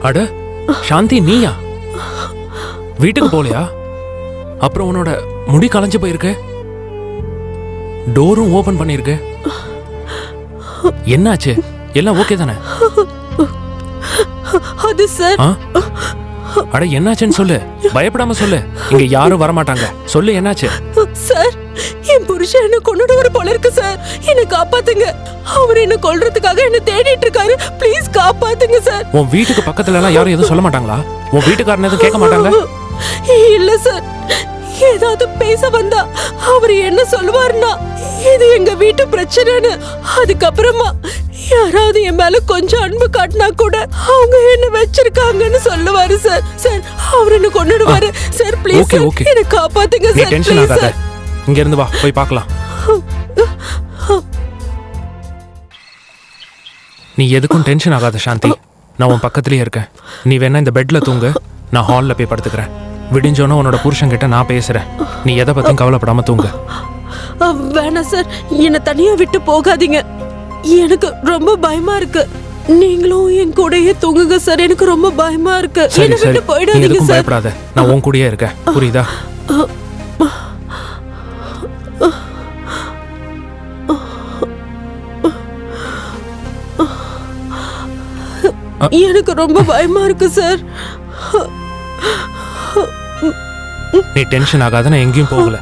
அட சாந்தி, நீயா? வீட்டுக்கு போலையா? அப்புறம் உன்னோட முடி கலைஞ்சு போயிருக்கு, டோரும் ஓபன் பண்ணிருக்கு. என்னாச்சு? எல்லாம் ஓகே தானே? அது சார். அட என்னாச்சுன்னு சொல்லு, பயப்படாம சொல்லு. இங்க யாரும் வரமாட்டாங்க. சொல்லு என்னாச்சு? சார், என் புருஷன் என்ன கொன்னுடுவாரு போல இருக்கு சார். என்ன காப்பாத்துங்க. அவர் என்ன கொல்றதுக்காக என்ன தேடிட்டு இருக்காரு. ப்ளீஸ் காப்பாத்துங்க சார். உன் வீட்டுக்கு பக்கத்துல எல்லாம் யாரும் எதுவும் சொல்ல மாட்டாங்களா? உன் வீட்டுக்காரன் எதுவும் கேட்க மாட்டாங்க? இல்ல சார். ஏதாவது பேச வந்தா அவர் என்ன சொல்லுவாருன்னா இது எங்க வீட்டு பிரச்சனைன்னு. அதுக்கப்புறமா யாராவது என் மேல கொஞ்சம் அன்பு காட்டினா கூட அவங்க என்ன வச்சிருக்காங்கன்னு சொல்லுவாரு சார். சார், அவர் என்ன கொன்னுடுவாரு சார். ப்ளீஸ் என்ன காப்பாத்துங்க சார். டென்ஷன் ஆகாத, இங்க இருந்து வா, போய் பார்க்கலாம். நீ எதுக்கும் டென்ஷன் ஆகாத சாந்தி. நான் உன் பக்கத்துலயே இருக்கேன். நீ வேணா இந்த பெட்ல தூங்கு, நான் ஹால்ல போய் படுத்துக்கிறேன். விடிஞ்சோன்னு உன்னோட புருஷன் கிட்ட நான் பேசுறேன். நீ எதை பத்தியும் கவலைப்படாம தூங்கு. வேணாம் சார், என்ன தனியா விட்டு போகாதீங்க. எனக்கு ரொம்ப பயமா இருக்கு. நீங்களும் என் கூடயே தூங்குங்க சார். எனக்கு ரொம்ப பயமா இருக்கு. என்ன விட்டு போயிடாதீங்க சார். பயப்படாத, நான் உன் கூடயே இருக்கேன். புரியுதா? எனக்கு ரொம்ப பயமா இருக்கு சார். நீ டென்ஷன் ஆகாத, நான் எங்கேயும் போகல.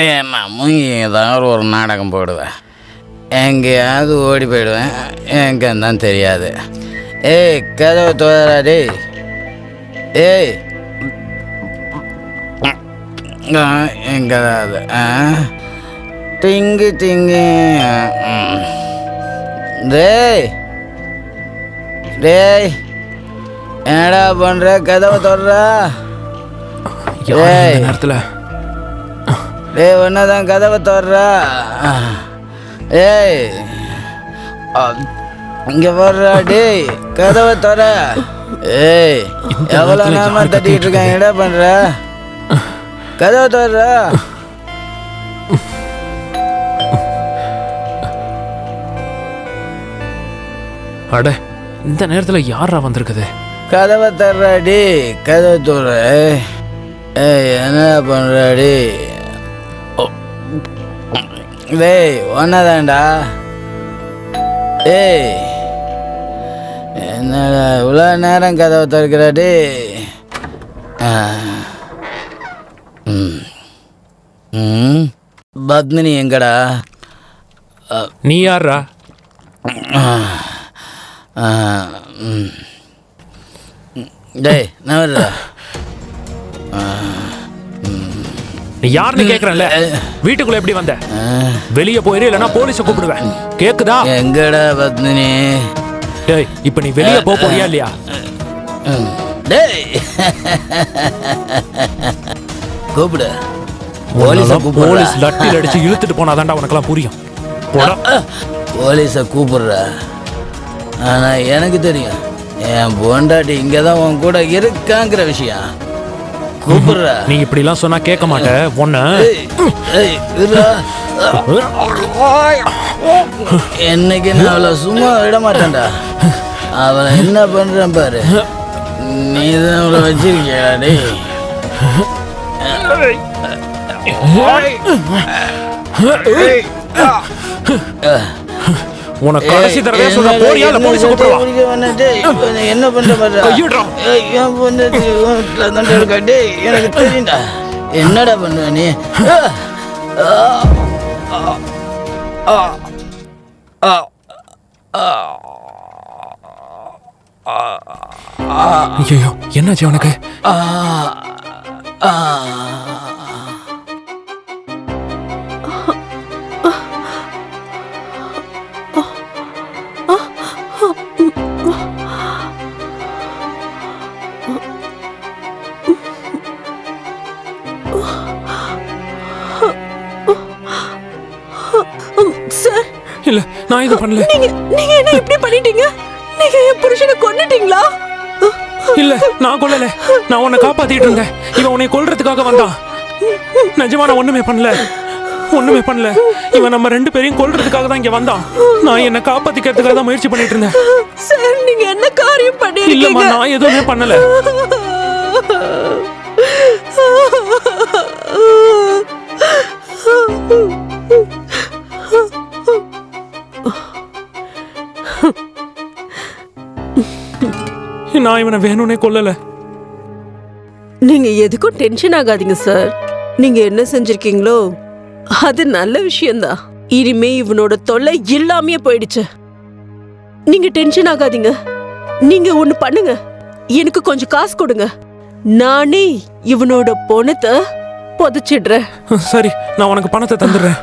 தினமும் ஏதாவது ஒரு நாடகம் போடுவேன். எங்கேயாவது ஓடி போயிடுவேன். எங்கன்னு தான் தெரியாது. ஏய், கதவை தோறா டேய். ஏய், எங்கேதாவது திங்கி திங்கி. டேய் டேய், என்னடா பண்ணுற? கதவை தோறா. ஏய், நேரத்தில் டேய், ஒன்னதான் கதவை தோறா. ஏய், இங்க வர்றா டேய், கதவை தர. ஏய், எவ்வளவு நேரமா தட்டிட்டு இருக்காங்க, என்ன பண்ற? கதவை தர. அட, இந்த நேரத்துல யாரா வந்திருக்குது? கதவை தர்றாடி, கதவை தோற. ஏய், என்ன பண்றாடி? டேய், ஒன்னதாண்டா. ஏய், என்னடா இவ்வளோ நேரம் கதவை திறக்கிறாடி? பத்மினி எங்கடா? நீ யாரா? டேய், நான் வர்றா. நீ யாருன்னு கேக்குறேன்ல, வீட்டுக்குள்ள எப்படி வந்த? வெளியே போயிரு, இல்லைன்னா போலீஸை கூப்பிடுவேன். கேக்குதா? எங்கடா பத்மினி? டேய், இப்ப நீ வெளியே போறியா இல்லையா? டேய், கூப்பிடு. போலீஸ் லட்டில் அடிச்சு இழுத்துட்டு போனாதான்டா உனக்கெல்லாம் புரியும். போலீஸை கூப்பிடுற, ஆனா எனக்கு தெரியும் என் பொண்டாட்டி இங்கதான் உன் கூட இருக்காங்கிற விஷயம். கூப்பிடுற. நீ இப்படி எல்லாம் சொன்னா கேட்க மாட்ட. ஒண்ணு என்னைக்கு நான் அவளை சும்மா விட மாட்டேன்டா. அவளை என்ன பண்றேன் பாரு. நீ தான் அவளை வச்சிருக்கியா டேய்? உனக்கு கடைசி தடவை சொல்ற, போறியா இல்ல போலீஸ் கூப்பிடுவா? என்ன பண்ற பாரு. கையிடுறா. என் பொண்டாட்டி வீட்டுல தான் இருக்கா டேய், எனக்கு தெரியும்டா. என்னடா பண்ணுவ நீ? ஐயோ, என்னாச்சு உனக்கு? சார், இல்ல, நான் இது பண்ணல. நீங்க என்ன இப்படி பண்ணிட்டீங்க? நீங்க என் புருஷனை கொன்னுட்டீங்களா? இல்ல, நான் கொல்லல. நான் உன்னை காப்பாத்திட்டு இருந்தேன். இவன் உன்னை கொல்றதுக்காக வந்தான். நிஜமா நான் ஒண்ணுமே பண்ணல. இவன் நம்ம ரெண்டு பேரையும் கொல்றதுக்காக தான் இங்க வந்தான். நான் என்ன காப்பாத்திக்கிறதுக்காக தான் முயற்சி பண்ணிட்டு இருந்தேன். சார், நீங்க என்ன காரியம் பண்ணிருக்கீங்க? இல்லம்மா, நான் எதுவுமே பண்ணல. நான் இவனை வேணும்னே கொல்லல. நீங்க எதுக்கும் டென்ஷன் ஆகாதீங்க சார். நீங்க என்ன செஞ்சிருக்கீங்களோ அது நல்ல விஷயம்தான். இனிமே இவனோட தொல்லை இல்லாமையே போயிடுச்சு. நீங்க டென்ஷன் ஆகாதீங்க. நீங்க ஒண்ணு பண்ணுங்க, எனக்கு கொஞ்சம் காசு கொடுங்க. நானே இவனோட பணத்தை புதைச்சிடுறேன். சரி, நான் உனக்கு பணத்தை தந்துடுறேன்.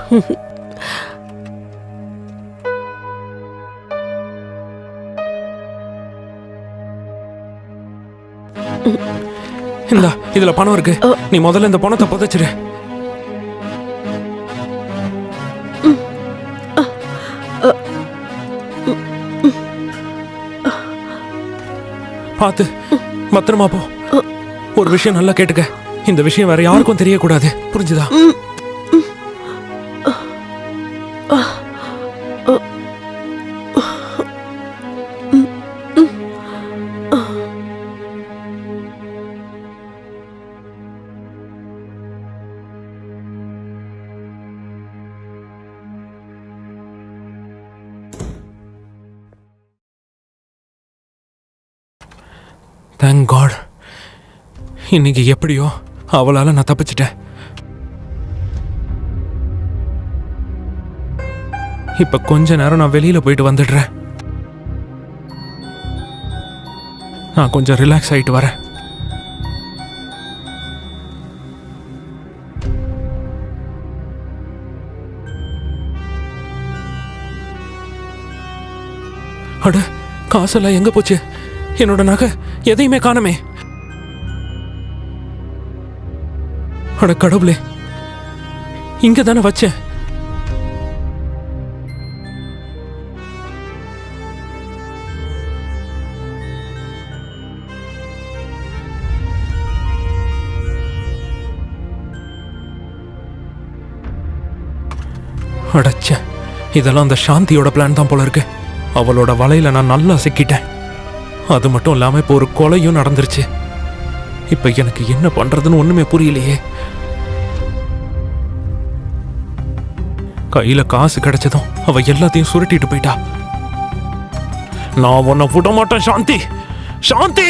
இந்தா, இதுல பணம் இருக்கு. நீ முதல்ல இந்த பணத்தை புதைச்சிரு. பார்த்து பத்திரமா போ. ஒரு விஷயம் நல்லா கேட்டுக்க. இந்த விஷயம் வேற யாருக்கும் தெரியக்கூடாது, புரிஞ்சுதா? Thank God. இன்னைக்கு எப்படியோ அவளால நான் தப்பிச்சிட்டேன். இப்ப கொஞ்ச நேரம் நான் வெளியில போயிட்டு வந்துடுறேன். நான் கொஞ்சம் ரிலாக்ஸ் ஆயிட்டு வரேன். அட, காசெல்லாம் எங்க போச்சு? என்னோட நகை எதையுமே காணமே. அட கடவுளே, இங்க தானே வச்சேன். அடச்சே, இதெல்லாம் அந்த சாந்தியோட பிளான் தான் போல இருக்கு. அவளோட வலையில நான் நல்லா சிக்கிட்டேன். அது மட்டும் இல்லாம இப்போ ஒரு கொலையும் நடந்துருச்சு. இப்ப எனக்கு என்ன பண்றதுன்னு ஒண்ணுமே புரியலையே. கையில காசு கிடைச்சதும் அவ எல்லாத்தையும் சுருட்டிட்டு போயிட்டா. நான் உன்னை விட மாட்டேன் சாந்தி. சாந்தி